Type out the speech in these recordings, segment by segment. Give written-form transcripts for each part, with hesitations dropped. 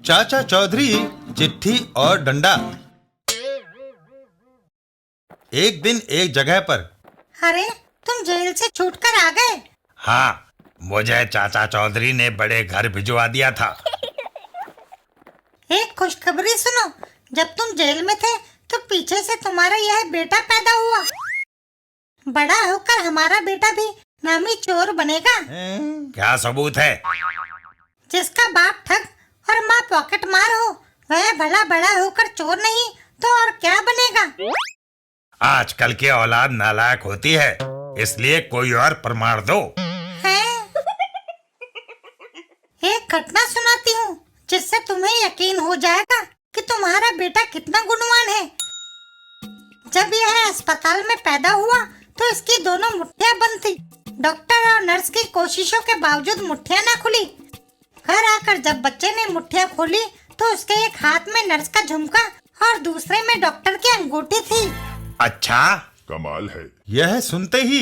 चाचा चौधरी, चिट्ठी और डंडा। एक दिन एक जगह पर। अरे, तुम जेल से छूटकर आ गए? हाँ, मुझे चाचा चौधरी ने बड़े घर भिजवा दिया था। एक खुशखबरी सुनो, जब तुम जेल में थे तो पीछे से तुम्हारा यह बेटा पैदा हुआ। बड़ा होकर हमारा बेटा भी नामी चोर बनेगा। क्या सबूत है? जिसका बाप ठग और माँ पॉकेट मार हो, वह भला बड़ा होकर चोर नहीं तो और क्या बनेगा? आजकल की औलाद नालायक होती है, इसलिए कोई और प्रमाण दो। है? एक घटना सुनाती हूँ जिससे तुम्हें यकीन हो जाएगा कि तुम्हारा बेटा कितना गुणवान है। जब यह अस्पताल में पैदा हुआ तो इसकी दोनों मुट्ठियां बंद थी। डॉक्टर और नर्स की कोशिशों के बावजूद मुट्ठियां ना खुली। घर आकर जब बच्चे ने मुट्ठियां खोली तो उसके एक हाथ में नर्स का झुमका और दूसरे में डॉक्टर की अंगूठी थी। अच्छा, कमाल है। यह सुनते ही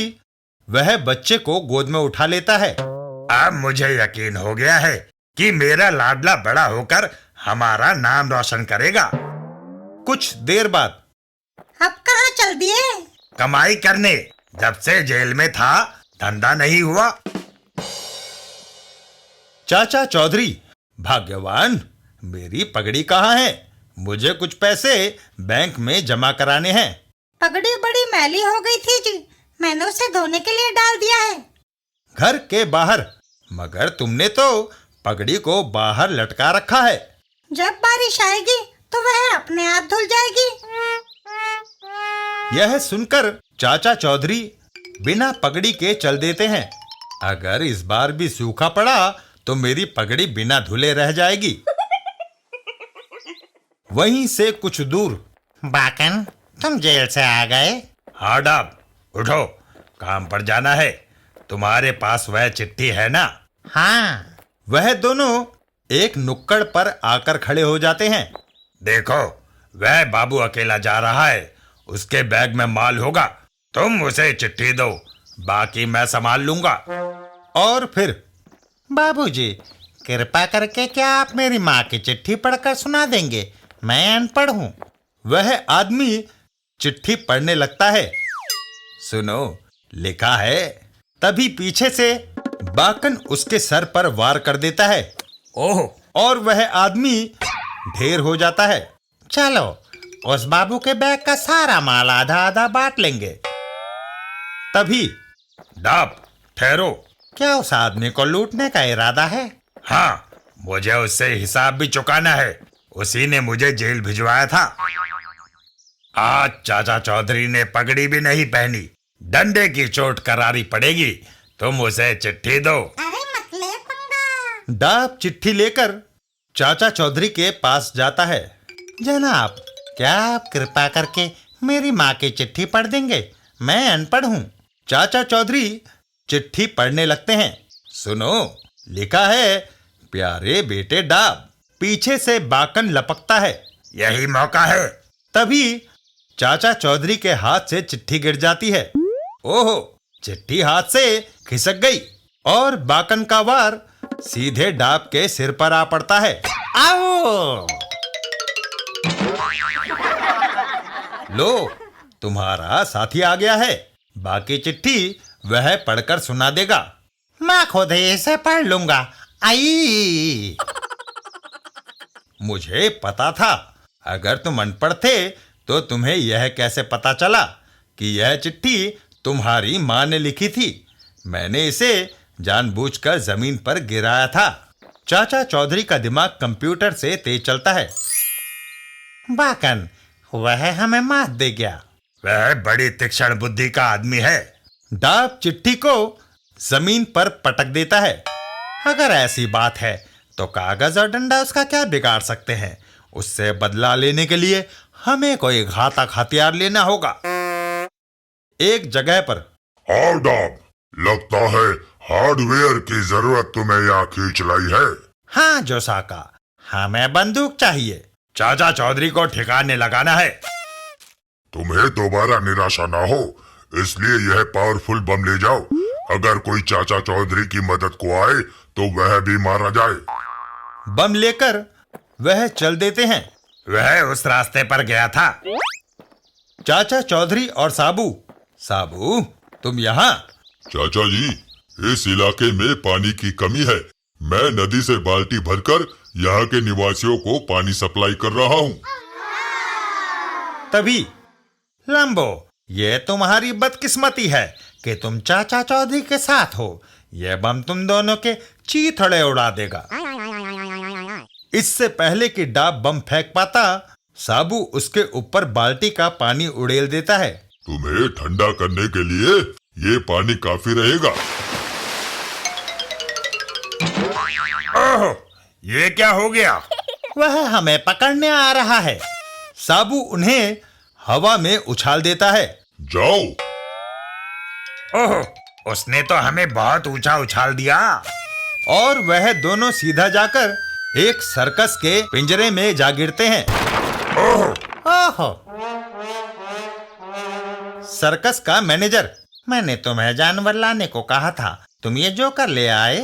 वह बच्चे को गोद में उठा लेता है। अब मुझे यकीन हो गया है कि मेरा लाडला बड़ा होकर हमारा नाम रोशन करेगा। कुछ देर बाद। अब कहाँ चल दिए? कमाई करने। जब से जेल में था, धंधा नहीं हुआ। चाचा चौधरी, भाग्यवान, मेरी पगड़ी कहाँ है? मुझे कुछ पैसे बैंक में जमा कराने हैं। पगड़ी बड़ी मैली हो गई थी जी, मैंने उसे धोने के लिए डाल दिया है। घर के बाहर? मगर तुमने तो पगड़ी को बाहर लटका रखा है। जब बारिश आएगी तो वह अपने आप धुल जाएगी। यह सुनकर चाचा चौधरी बिना पगड़ी के चल देते हैं। अगर इस बार भी सूखा पड़ा तो मेरी पगड़ी बिना धुले रह जाएगी। वहीं से कुछ दूर। बाकन, तुम जेल से आ गए? हाँ डाब, उठो, काम पर जाना है। तुम्हारे पास वह चिट्ठी है ना? हाँ। वह दोनों एक नुक्कड़ पर आकर खड़े हो जाते हैं। देखो, वह बाबू अकेला जा रहा है, उसके बैग में माल होगा। तुम उसे चिट्ठी दो, बाकी मैं संभाल लूंगा। और फिर, बाबूजी, कृपा करके क्या आप मेरी माँ की चिट्ठी पढ़कर सुना देंगे? मैं अनपढ़ हूँ। वह आदमी चिट्ठी पढ़ने लगता है। सुनो, लिखा है। तभी पीछे से बाकन उसके सर पर वार कर देता है। ओह! और वह आदमी ढेर हो जाता है। चलो, उस बाबू के बैग का सारा माल आधा आधा बांट लेंगे। तभी, डाब, ठहरो। क्या उस आदमी को लूटने का इरादा है? हाँ, मुझे उससे हिसाब भी चुकाना है। उसी ने मुझे जेल भिजवाया था। आज चाचा चौधरी ने पगड़ी भी नहीं पहनी। डंडे की चोट करारी पड़ेगी। तुम उसे चिट्ठी दो। अरे मत ले पंगा। डाब चिट्ठी लेकर चाचा चौधरी के पास जाता है। जनाब, क्या आप कृपा करके मेरी माँ की चिट्ठी पढ़ देंगे? मैं अनपढ़ हूँ। चाचा चौधरी चिट्ठी पढ़ने लगते हैं। सुनो, लिखा है, प्यारे बेटे डाब। पीछे से बाकन लपकता है। यही मौका है। तभी चाचा चौधरी के हाथ से चिट्ठी गिर जाती है। ओहो! चिट्ठी हाथ से खिसक गई और बाकन का वार सीधे डाब के सिर पर आ पड़ता है। आओ! लो, तुम्हारा साथी आ गया है। बाकी चिट्ठी वह पढ़कर सुना देगा। मैं खुद ही इसे पढ़ लूंगा। आई! मुझे पता था। अगर तुम अनपढ़ थे तो तुम्हें यह कैसे पता चला कि यह चिट्ठी तुम्हारी माँ ने लिखी थी? मैंने इसे जानबूझकर जमीन पर गिराया था। चाचा चौधरी का दिमाग कंप्यूटर से तेज चलता है। बाकन, वह हमें मात दे गया। वह बड़ी तीक्ष्ण बुद्धि का आदमी है। डाब चिट्ठी को जमीन पर पटक देता है। अगर ऐसी बात है तो कागज और डंडा उसका क्या बिगाड़ सकते हैं? उससे बदला लेने के लिए हमें कोई घातक हथियार लेना होगा। एक जगह पर। हाँ डाब, लगता है हार्डवेयर की जरूरत तुम्हें यहाँ खींच लाई है। हाँ जोसाका, हमें बंदूक चाहिए। चाचा चौधरी को ठिकाने लगाना है। तुम्हें दोबारा निराशा ना हो, इसलिए यह पावरफुल बम ले जाओ। अगर कोई चाचा चौधरी की मदद को आए तो वह भी मारा जाए। बम लेकर वह चल देते हैं। वह उस रास्ते पर गया था। चाचा चौधरी और साबू। साबू, तुम यहाँ? चाचा जी, इस इलाके में पानी की कमी है। मैं नदी से बाल्टी भरकर यहाँ के निवासियों को पानी सप्लाई कर रहा हूँ। तभी लंबो, ये तुम्हारी बदकिस्मती है कि तुम चाचा चौधरी के साथ हो। यह बम तुम दोनों के चीथड़े उड़ा देगा। इससे पहले कि डाब बम फेंक पाता, साबू उसके ऊपर बाल्टी का पानी उड़ेल देता है। तुम्हें ठंडा करने के लिए ये पानी काफी रहेगा। ओह, ये क्या हो गया? वह हमें पकड़ने आ रहा है। साबू उन्हें हवा में उछाल देता है। जाओ। ओह, उसने तो हमें बहुत ऊंचा उछाल दिया। और वह दोनों सीधा जाकर एक सर्कस के पिंजरे में जा गिरते हैं। ओहो! सर्कस का मैनेजर, मैंने तुम्हें जानवर लाने को कहा था, तुम ये जोकर ले आए।